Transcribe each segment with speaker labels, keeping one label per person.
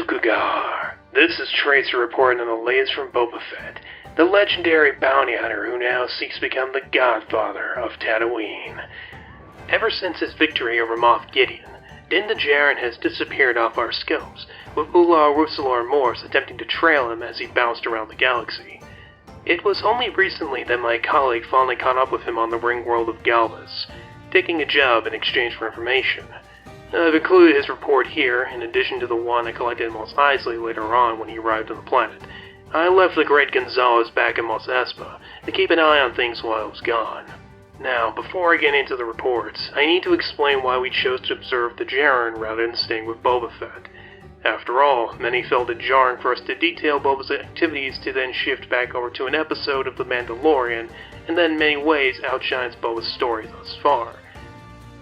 Speaker 1: Sukugar. This is Tracer reporting on the latest from Boba Fett, the legendary bounty hunter who now seeks to become the godfather of Tatooine. Ever since his victory over Moth Gideon, Din Djarin has disappeared off our scopes, with Ruthlessly and Morse attempting to trail him as he bounced around the galaxy. It was only recently that my colleague finally caught up with him on the ring world of Galvez, taking a job in exchange for information. I've included his report here, in addition to the one I collected in Mos Eisley later on when he arrived on the planet. I left the great Gonzalez back in Mos Espa to keep an eye on things while I was gone. Now, before I get into the reports, I need to explain why we chose to observe the Djarin rather than staying with Boba Fett. After all, many felt it jarring for us to detail Boba's activities to then shift back over to an episode of The Mandalorian, and that in many ways outshines Boba's story thus far.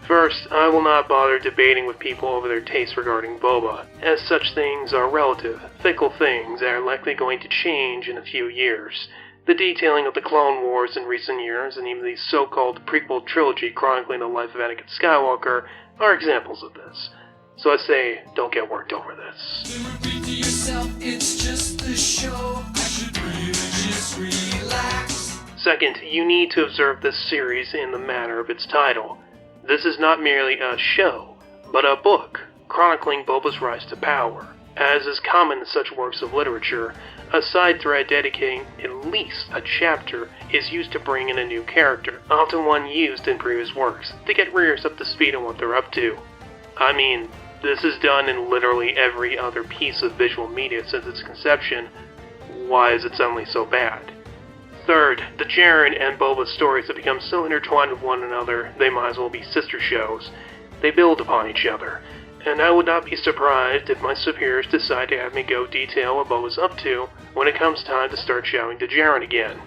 Speaker 1: First, I will not bother debating with people over their tastes regarding Boba, as such things are relative, fickle things that are likely going to change in a few years. The detailing of the Clone Wars in recent years, and even the so-called prequel trilogy chronicling the life of Anakin Skywalker, are examples of this. So I say, don't get worked over this.
Speaker 2: Repeat to yourself, it's just the show. I should really just relax.
Speaker 1: Second, you need to observe this series in the manner of its title. This is not merely a show, but a book, chronicling Boba's rise to power. As is common in such works of literature, a side thread dedicating at least a chapter is used to bring in a new character, often one used in previous works, to get readers up to speed on what they're up to. I mean, this is done in literally every other piece of visual media since its conception. Why is it suddenly so bad? Third, the Djarin and Boba's stories have become so intertwined with one another, they might as well be sister shows. They build upon each other, and I would not be surprised if my superiors decide to have me go detail what Boba's up to when it comes time to start showing the Djarin again.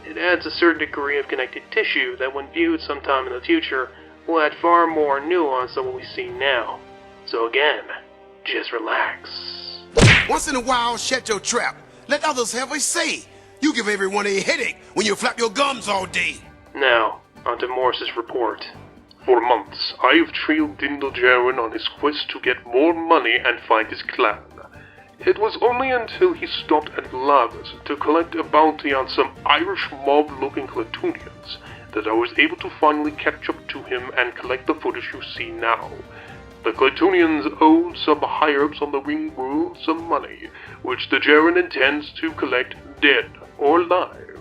Speaker 1: It adds a certain degree of connected tissue that when viewed sometime in the future will add far more nuance than what we see now. So again, just relax.
Speaker 3: Once in a while, shut your trap. Let others have a say. You give everyone a headache when you flap your gums all day.
Speaker 1: Now, onto Morse's report.
Speaker 4: For months, I have trailed Din Djarin on his quest to get more money and find his clan. It was only until he stopped at Lavas to collect a bounty on some Irish mob-looking Klatooinians that I was able to finally catch up to him and collect the footage you see now. The Klatooinians owed some higher-ups on the ring world some money, which the Djarin intends to collect dead or alive.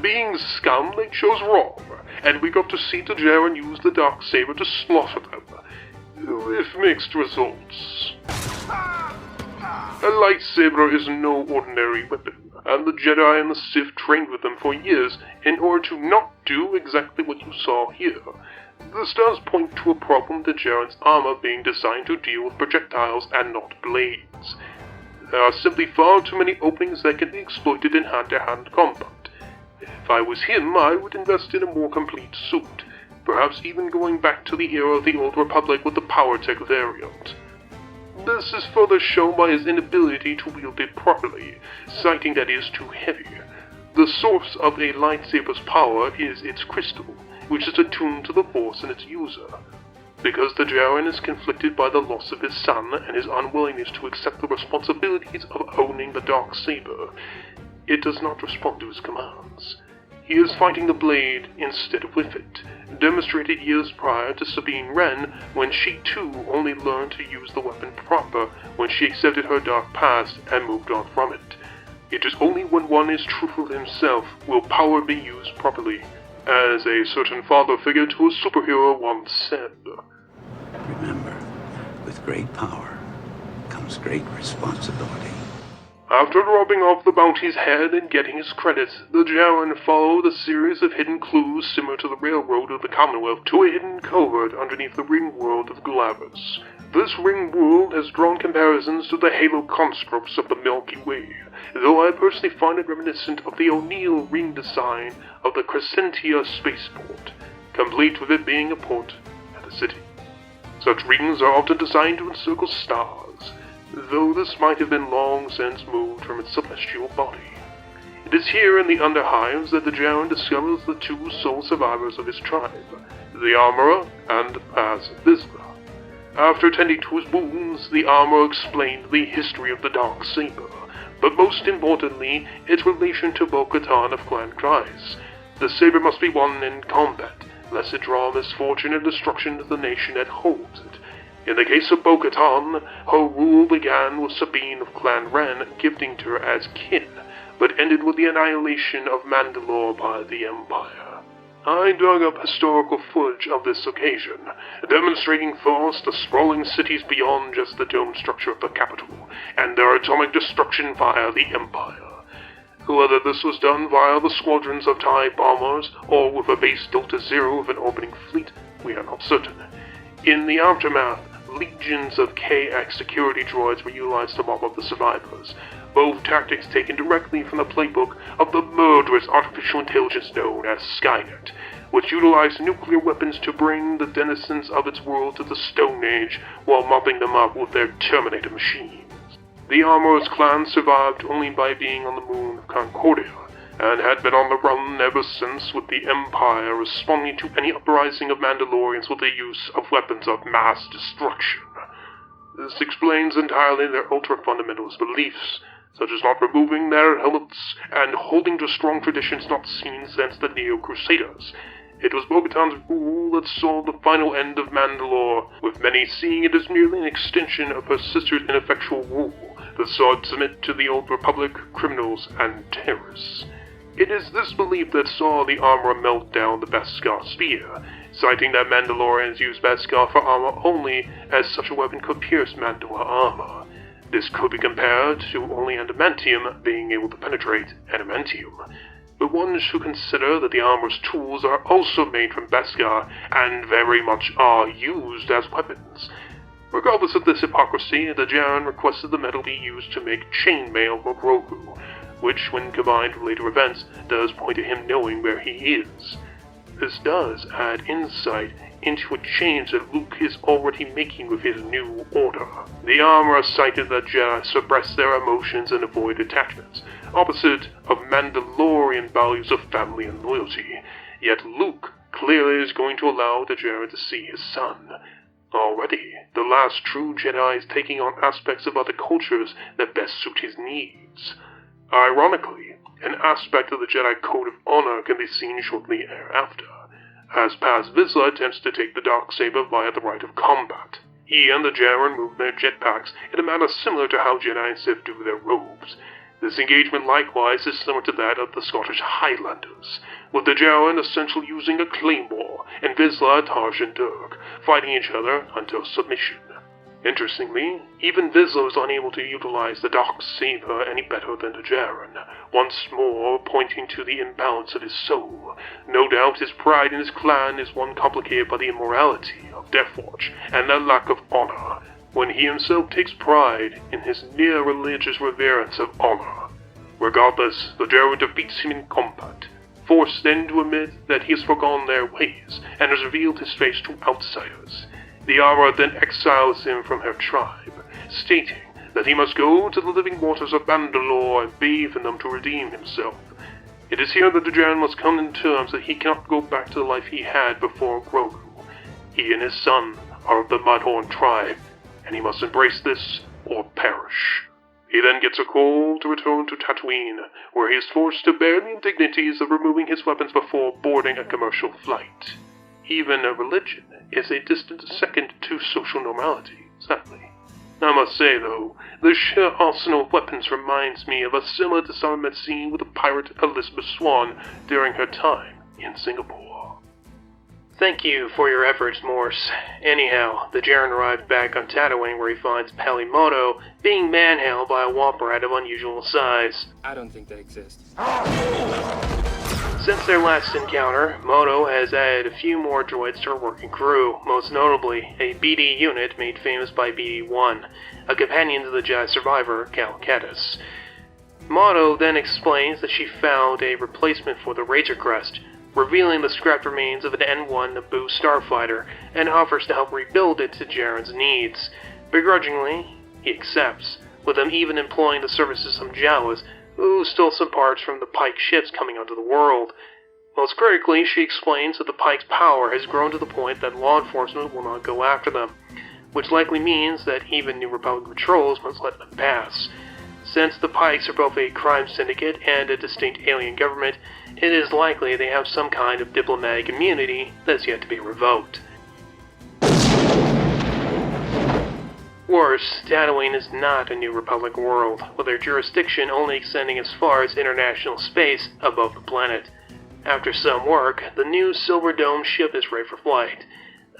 Speaker 4: Being scum, they chose wrong, and we got to see the Djarin use the Darksaber to slaughter them, with mixed results. A lightsaber is no ordinary weapon, and the Jedi and the Sith trained with them for years in order to not do exactly what you saw here. This does point to a problem to Djarin's armor being designed to deal with projectiles and not blades. There are simply far too many openings that can be exploited in hand-to-hand combat. If I was him, I would invest in a more complete suit, perhaps even going back to the era of the Old Republic with the Power Tech variant. This is further shown by his inability to wield it properly, citing that it is too heavy. The source of a lightsaber's power is its crystal, which is attuned to the Force in its user. Because the Djarin is conflicted by the loss of his son and his unwillingness to accept the responsibilities of owning the Darksaber, it does not respond to his commands. He is fighting the blade instead of with it, demonstrated years prior to Sabine Wren when she too only learned to use the weapon proper when she accepted her dark past and moved on from it. It is only when one is truthful to himself will power be used properly, as a certain father figure to a superhero once said.
Speaker 5: Remember, with great power comes great responsibility.
Speaker 4: After robbing off the bounty's head and getting his credits, the Djarin followed a series of hidden clues similar to the railroad of the Commonwealth to a hidden covert underneath the ring world of Galvez. This ring world has drawn comparisons to the halo constructs of the Milky Way, though I personally find it reminiscent of the O'Neill ring design of the Crescentia spaceport, complete with it being a port and a city. Such rings are often designed to encircle stars, though this might have been long since moved from its celestial body. It is here in the Underhives that the Djarin discovers the two sole survivors of his tribe, the Armorer and Baz Vizsla. After tending to his wounds, the armor explained the history of the Dark Saber, but most importantly, its relation to Bo-Katan of Clan Kryze. The saber must be won in combat, lest it draw misfortune and destruction to the nation that holds it. In the case of Bo-Katan, her rule began with Sabine of Clan Ren gifting to her as kin, but ended with the annihilation of Mandalore by the Empire. I dug up historical footage of this occasion, demonstrating first the sprawling cities beyond just the dome structure of the capital, and their atomic destruction via the Empire. Whether this was done via the squadrons of TIE bombers, or with a base Delta Zero of an orbiting fleet, we are not certain. In the aftermath, legions of KX security droids were utilized to mop up the survivors, both tactics taken directly from the playbook of the murderous artificial intelligence known as Skynet, which utilized nuclear weapons to bring the denizens of its world to the Stone Age while mopping them up with their Terminator machines. The Armorer's clan survived only by being on the moon of Concordia, and had been on the run ever since, with the Empire responding to any uprising of Mandalorians with the use of weapons of mass destruction. This explains entirely their ultra-fundamentalist beliefs, such as not removing their helmets and holding to strong traditions not seen since the Neo-Crusaders. It was Bo-Katan's rule that saw the final end of Mandalore, with many seeing it as merely an extension of her sister's ineffectual rule that saw it submit to the Old Republic, criminals, and terrorists. It is this belief that saw the armorer melt down the Beskar spear, citing that Mandalorians use Beskar for armor only, as such a weapon could pierce Mandalore armor. This could be compared to only adamantium being able to penetrate adamantium. But one should consider that the armor's tools are also made from Beskar, and very much are used as weapons. Regardless of this hypocrisy, the Jaren requested the metal be used to make chainmail for Grogu, which, when combined with later events, does point to him knowing where he is. This does add insight into a change that Luke is already making with his new order. The armorer cited that Jedi suppress their emotions and avoid attachments, opposite of Mandalorian values of family and loyalty, yet Luke clearly is going to allow the Jedi to see his son. Already, the last true Jedi is taking on aspects of other cultures that best suit his needs. Ironically, an aspect of the Jedi Code of Honor can be seen shortly thereafter, as Paz Vizsla attempts to take the Darksaber via the rite of combat. He and the Jaren move their jetpacks in a manner similar to how Jedi and Sith do their robes. This engagement likewise is similar to that of the Scottish Highlanders, with the Jaren essentially using a claymore, and Vizsla, Tarj, and Dirk fighting each other until submission. Interestingly, even Vizsla was unable to utilize the Darksaber any better than the Jaren, once more pointing to the imbalance of his soul. No doubt his pride in his clan is one complicated by the immorality of Deathwatch and their lack of honor, when he himself takes pride in his near-religious reverence of honor. Regardless, the Jaren defeats him in combat, forced then to admit that he has forgone their ways and has revealed his face to outsiders. The armorer then exiles him from her tribe, stating that he must go to the living waters of Mandalore and bathe in them to redeem himself. It is here that the Jaren must come to terms that he cannot go back to the life he had before Grogu. He and his son are of the Mudhorn tribe, and he must embrace this or perish. He then gets a call to return to Tatooine, where he is forced to bear the indignities of removing his weapons before boarding a commercial flight. Even a religion is a distant second to social normality, sadly. I must say, though, the sheer arsenal of weapons reminds me of a similar disarmament scene with the pirate Elizabeth Swann during her time in Singapore.
Speaker 1: Thank you for your efforts, Morse. Anyhow, the Jaren arrives back on Tatooine where he finds Peli Motto being manhandled by a womp rat of unusual size.
Speaker 6: I don't think they exist.
Speaker 1: Since their last encounter, Moto has added a few more droids to her working crew, most notably a BD unit made famous by BD-1, a companion to the Jedi survivor, Cal Kestis. Moto then explains that she found a replacement for the Razor Crest, revealing the scrapped remains of an N-1 Naboo starfighter, and offers to help rebuild it to Jaren's needs. Begrudgingly, he accepts, with them even employing the services of some Jawas who stole some parts from the Pike ships coming onto the world. Most critically, she explains that the Pike's power has grown to the point that law enforcement will not go after them. which likely means that even New Republic patrols must let them pass. Since the Pikes are both a crime syndicate and a distinct alien government, it is likely they have some kind of diplomatic immunity that's yet to be revoked. Worse, Tatooine is not a New Republic world, with their jurisdiction only extending as far as international space above the planet. After some work, the new Silver Dome ship is ready for flight.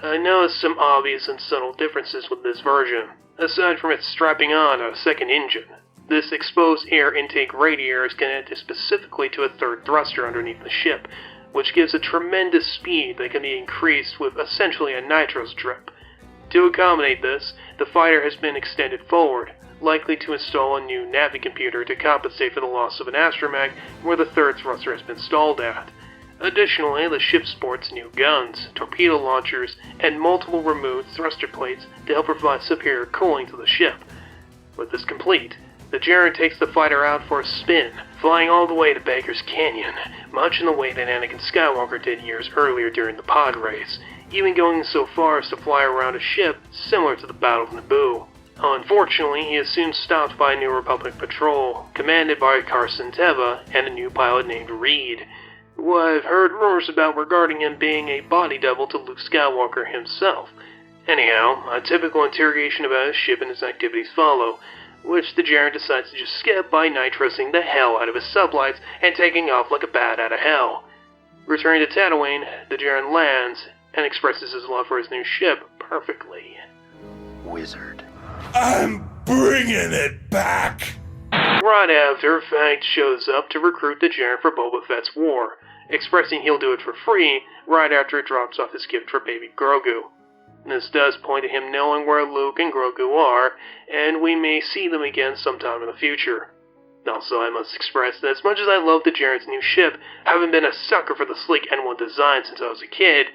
Speaker 1: I noticed some obvious and subtle differences with this version, aside from its strapping on a second engine. This exposed air intake radiator is connected specifically to a third thruster underneath the ship, which gives a tremendous speed that can be increased with essentially a nitro drip. To accommodate this, the fighter has been extended forward, likely to install a new navigomputer to compensate for the loss of an astromech where the third thruster has been stalled at. Additionally, the ship sports new guns, torpedo launchers, and multiple removed thruster plates to help provide superior cooling to the ship. With this complete, the Jaren takes the fighter out for a spin, flying all the way to Baker's Canyon, much in the way that Anakin Skywalker did years earlier during the pod race, even going so far as to fly around a ship similar to the Battle of Naboo. Unfortunately, he is soon stopped by a New Republic patrol, commanded by Carson Teva and a new pilot named Reed, who I've heard rumors about regarding him being a body double to Luke Skywalker himself. Anyhow, a typical interrogation about his ship and his activities follow, which the Jaren decides to just skip by nitrosing the hell out of his sublights and taking off like a bat out of hell. Returning to Tatooine, the Jaren lands and expresses his love for his new ship perfectly.
Speaker 3: Wizard.
Speaker 6: I'm bringing it back!
Speaker 1: Right after, Fang shows up to recruit the Jaren for Boba Fett's war, expressing he'll do it for free right after it drops off his gift for baby Grogu. This does point to him knowing where Luke and Grogu are, and we may see them again sometime in the future. Also, I must express that as much as I love the Jaren's new ship, having been a sucker for the sleek N1 design since I was a kid,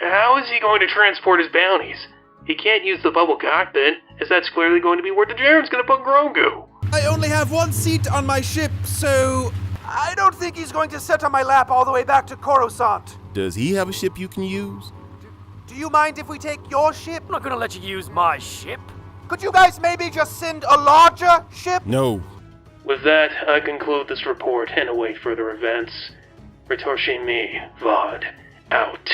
Speaker 1: how is he going to transport his bounties? He can't use the bubble cockpit, as that's clearly going to be where the Jaren's going to put Grogu.
Speaker 7: I only have one seat on my ship, so I don't think he's going to sit on my lap all the way back to Coruscant.
Speaker 6: Does he have a ship you can use?
Speaker 7: Do you mind if we take your ship?
Speaker 8: I'm not gonna let you use my ship.
Speaker 7: Could you guys maybe just send a larger ship?
Speaker 6: No.
Speaker 1: With that, I conclude this report and await further events. Retorche me, VOD, out.